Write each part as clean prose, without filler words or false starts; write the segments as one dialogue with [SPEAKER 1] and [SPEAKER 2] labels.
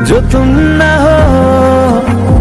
[SPEAKER 1] जो तुम ना हो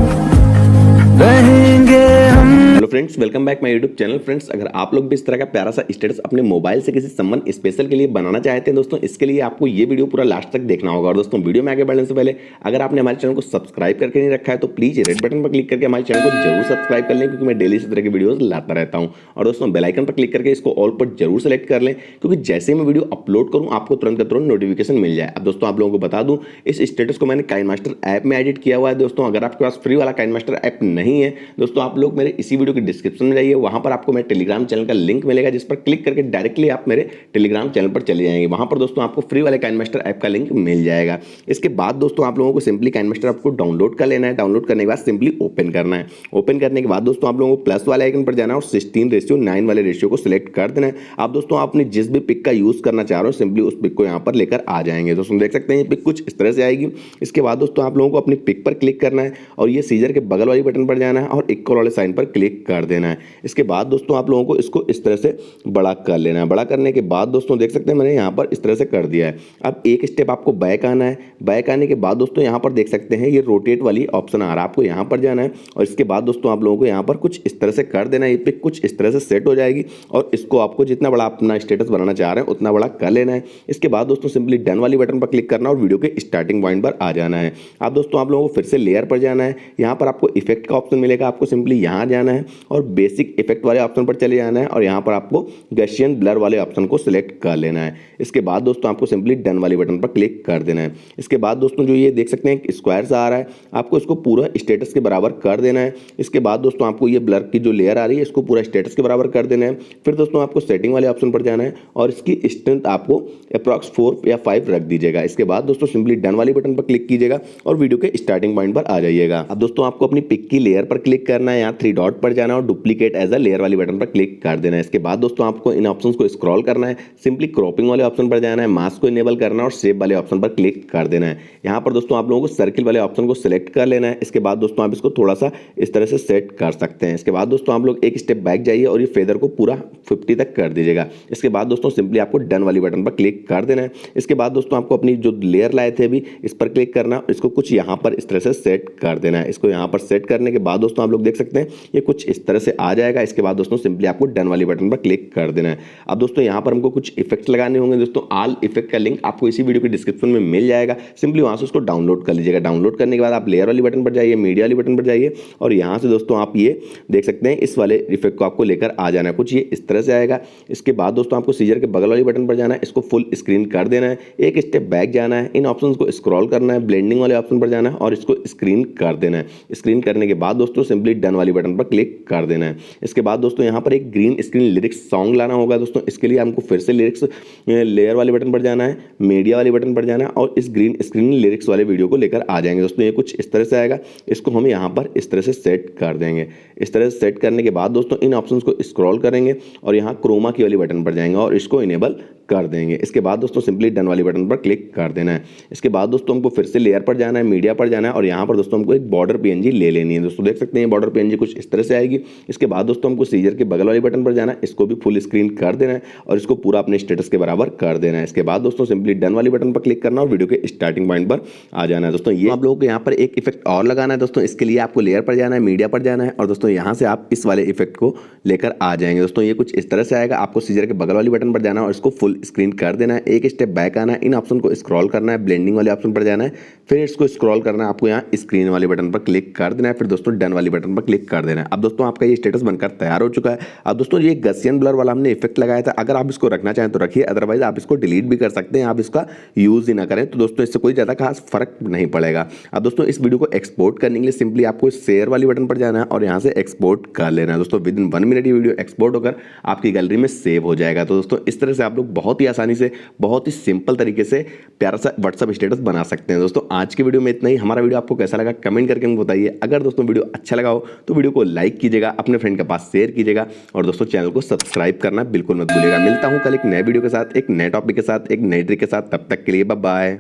[SPEAKER 1] रहेंगे हम।
[SPEAKER 2] Hello friends, welcome back my YouTube channel. Friends, अगर आप लोग भी इस तरह का प्यारा सा स्टेटस अपने मोबाइल से किसी सम्मान स्पेशल के लिए बनाना चाहते हैं दोस्तों, इसके लिए आपको ये वीडियो पूरा लास्ट तक देखना होगा। और दोस्तों, वीडियो में आगे बढ़ने से पहले अगर आपने हमारे चैनल को सब्सक्राइब करके नहीं रखा है तो प्लीज रेड बटन पर क्लिक करके हमारे चैनल को जरूर सब्सक्राइब कर लें, क्योंकि मैं डेली इस तरह की वीडियोस लाता रहता हूँ। और दोस्तों, बेल आइकन पर क्लिक करके इसको ऑल पर जरूर सेलेक्ट कर लें, क्योंकि जैसे मैं वीडियो अपलोड करूँ आपको तुरंत का तुरंत नोटिफिकेशन मिल जाए। अब दोस्तों, आप लोगों को बता दूं, इस स्टेटस को मैंने काइनमास्टर ऐप में एडिट किया हुआ है। दोस्तों, अगर आपके पास फ्री वाला काइनमास्टर ऐप नहीं है दोस्तों, आप लोग मेरे इसी वीडियो के डिस्क्रिप्शन में जाइए, वहां पर आपको मेरे टेलीग्राम चैनल का लिंक मिलेगा, जिस पर क्लिक करके डायरेक्टली आप मेरे टेलीग्राम चैनल पर चले जाएंगे। वहां पर दोस्तों आपको फ्री वाले काइनमास्टर ऐप का लिंक मिल जाएगा। इसके बाद दोस्तों आप लोगों को सिंपली काइनमास्टर ऐप को डाउनलोड कर लेना है। डाउनलोड करने के बाद सिंपली ओपन करना है। ओपन करने के बाद दोस्तों आप लोगों को प्लस वाले आइकन पर जाना है और 16:9 वाले रेशियो को सिलेक्ट कर देना है। आप दोस्तों आपने जिस भी पिक का यूज करना चाह रहे हो सिंपली उस पिक को यहाँ पर लेकर आ जाएंगे। दोस्तों देख सकते हैं ये पिक कुछ इस तरह से आएगी। इसके बाद दोस्तों आप लोगों को अपनी पिक पर क्लिक करना है और ये सीजर के बगल वाली बटन पर जाना है और इक्वल वाले साइन पर क्लिक कर देना है। इसके बाद दोस्तों आप लोगों को इसको इस तरह से बड़ा कर लेना है। बड़ा करने के बाद दोस्तों देख सकते हैं मैंने यहाँ पर इस तरह से कर दिया है। अब एक स्टेप आपको बैक आना है। बैक आने के बाद दोस्तों यहाँ पर देख सकते हैं ये रोटेट वाली ऑप्शन आ रहा है, आपको यहाँ पर जाना है और इसके बाद दोस्तों आप लोगों को यहाँ पर कुछ इस तरह से कर देना है। ये पिक कुछ इस तरह से सेट हो जाएगी और इसको आपको जितना बड़ा अपना स्टेटस बनाना चाह रहे हैं उतना बड़ा कर लेना है। इसके बाद दोस्तों सिंपली डन वाली बटन पर क्लिक करना और वीडियो के स्टार्टिंग पॉइंट पर आ जाना है। अब दोस्तों आप लोगों को फिर से लेयर पर जाना है। यहाँ पर आपको इफेक्ट का ऑप्शन मिलेगा, आपको सिंपली यहाँ जाना है और बेसिक इफेक्ट वाले ऑप्शन पर चले जाना है और यहाँ पर आपको गैसियन ब्लर वाले ऑप्शन को सिलेक्ट कर लेना है। इसके बाद दोस्तों आपको सिंपली डन वाली बटन पर क्लिक कर देना है। इसके बाद दोस्तों जो ये देख सकते हैं स्क्वायर सा आ रहा है, आपको इसको पूरा स्टेटस के बराबर कर देना है। इसके बाद दोस्तों आपको ये ब्लर की जो लेयर आ रही है इसको पूरा स्टेटस के बराबर कर देना है। फिर दोस्तों आपको सेटिंग वाले ऑप्शन पर जाना है और इसकी स्ट्रेंथ आपको अप्रॉक्स 4 या 5 रख दीजिएगा। इसके बाद दोस्तों सिंपली डन वाली बटन पर क्लिक कीजिएगा और वीडियो के स्टार्टिंग पॉइंट पर आ जाइएगा। अब दोस्तों आपको अपनी पिक की लेयर पर क्लिक करना है, यहाँ 3 डॉट पर जाना है और डुप्लीकेट एज अ लेयर वाली बटन पर क्लिक कर देना है। इसके बाद दोस्तों आपको इन ऑप्शंस को स्क्रॉल करना है, सिंपली क्रॉपिंग वाले ऑप्शन पर जाना है, मास्क को इनेबल करना है और शेप वाले ऑप्शन पर क्लिक कर देना है। यहाँ पर दोस्तों आप लोगों को सर्किल वाले ऑप्शन को सिलेक्ट कर लेना है। इसके बाद दोस्तों आप इसको थोड़ा सा इस तरह से सेट कर सकते हैं। इसके बाद दोस्तों आप लोग एक स्टेप बैक जाइए और ये फेदर को पूरा 50 तक कर दीजिएगा। इसके बाद दोस्तों सिंपली आपको डन वाली बटन पर क्लिक कर देना है। इसके बाद दोस्तों आपको अपनी जो लेयर लाए थे अभी इस पर क्लिक करना, इसको कुछ यहाँ पर इस तरह से सेट कर देना है। इसको यहाँ पर सेट करने के बाद दोस्तों आप लोग देख सकते हैं ये कुछ इस तरह से आ जाएगा। इसके बाद दोस्तों सिंपली आपको डन वाली बटन पर क्लिक कर देना है। अब दोस्तों यहाँ पर हमको कुछ इफेक्ट्स लगाने होंगे। दोस्तों ऑल इफेक्ट का लिंक आपको इसी वीडियो के डिस्क्रिप्शन में मिल जाएगा, सिंपली वहां से उसको डाउनलोड कर लीजिएगा। डाउनलोड करने के बाद आप लेयर वाली बटन पर जाइए, मीडिया वाली बटन पर जाइए और यहाँ से दोस्तों आप ये देख सकते हैं इस वाले इफेक्ट को आपको लेकर आ जाना है। कुछ ये इस तरह से आएगा। इसके बाद दोस्तों आपको सीजर के बगल वाली बटन पर जाना है, इसको फुल स्क्रीन कर देना है, एक स्टेप बैक जाना है, इन ऑप्शन को स्क्रॉल करना है, ब्लेंडिंग वाले ऑप्शन पर जाना है और इसको स्क्रीन कर देना है। स्क्रीन करने के बाद दोस्तों सिंपली डन वाली बटन पर क्लिक कर देना है। इसके बाद दोस्तों यहाँ पर एक ग्रीन स्क्रीन लिरिक्स सॉन्ग लाना होगा। दोस्तों इसके लिए हमको फिर से लिरिक्स लेयर वाले बटन पर जाना है, मीडिया वाले बटन पर जाना है और इस ग्रीन स्क्रीन लिरिक्स वाले वीडियो को लेकर आ जाएंगे। दोस्तों ये कुछ इस तरह से आएगा, इसको हम यहाँ पर इस तरह से सेट कर देंगे। इस तरह से सेट करने के बाद दोस्तों इन ऑप्शंस को स्क्रॉल करेंगे और यहाँ क्रोमा की वाली बटन पर जाएंगे और इसको इनेबल कर देंगे। इसके बाद दोस्तों सिंपली डन वाली बटन पर क्लिक कर देना है। इसके बाद दोस्तों हमको फिर से लेयर पर जाना है, मीडिया पर जाना है और यहाँ पर दोस्तों हमको एक बॉर्डर पीएनजी ले लेनी है। दोस्तों देख सकते हैं बॉर्डर पीएनजी कुछ इस तरह से आएगी। इसके बाद दोस्तों हमको सीजर के बगल वाली बटन पर जाना है, इसको भी फुल स्क्रीन कर देना है और इसको पूरा अपने स्टेटस के बराबर कर देना है। इसके बाद दोस्तों सिंपली डन वाली बटन पर क्लिक करना और वीडियो के स्टार्टिंग पॉइंट पर आ जाना है। दोस्तों ये आप लोगों को यहाँ पर एक इफेक्ट और लगाना है। दोस्तों इसके लिए आपको लेयर पर जाना है, मीडिया पर जाना है और दोस्तों यहाँ से आप इस वाले इफेक्ट को लेकर आ जाएंगे। दोस्तों ये कुछ इस तरह से आएगा। आपको सीजर के बगल वाली बटन पर जाना है और इसको फुल स्क्रीन कर देना है, एक स्टेप बैक आना है, इन ऑप्शन को स्क्रॉल करना है, ब्लेंडिंग वाले ऑप्शन पर जाना है, फिर इसको स्क्रॉल करना है, आपको यहाँ स्क्रीन वाले बटन पर क्लिक कर देना है, फिर दोस्तों डन वाली बटन पर क्लिक कर देना है। अब दोस्तों आपका ये स्टेटस बनकर तैयार हो चुका है। अब दोस्तों ये गसियन ब्लर वाला हमने इफेक्ट लगाया था, अगर आप इसको रखना चाहें तो रखिए, अदरवाइज आप इसको डिलीट भी कर सकते हैं, आप इसका यूज ही ना करें तो दोस्तों इससे कोई ज़्यादा खास फर्क नहीं पड़ेगा। अब दोस्तों इस वीडियो को एक्सपोर्ट करने के लिए सिंपली आपको शेयर वाली बटन पर जाना है और यहाँ से एक्सपोर्ट कर लेना है। दोस्तों विद इन 1 मिनट ये वीडियो एक्सपोर्ट होकर आपकी गैलरी में सेव हो जाएगा। तो दोस्तों इस तरह से आप लोग बहुत ही आसानी से, बहुत ही सिंपल तरीके से प्यारा सा व्हाट्सएप स्टेटस बना सकते हैं। दोस्तों आज की वीडियो में इतना ही। हमारा वीडियो आपको कैसा लगा कमेंट करके मुझे बताइए। अगर दोस्तों वीडियो अच्छा लगा हो तो वीडियो को लाइक कीजिएगा, अपने फ्रेंड के पास शेयर कीजिएगा और दोस्तों चैनल को सब्सक्राइब करना बिल्कुल मत भूलिएगा। मिलता हूं कल एक नए वीडियो के साथ, एक नए टॉपिक के साथ, एक नई ट्रिक के साथ। तब तक के लिए बाय बाय।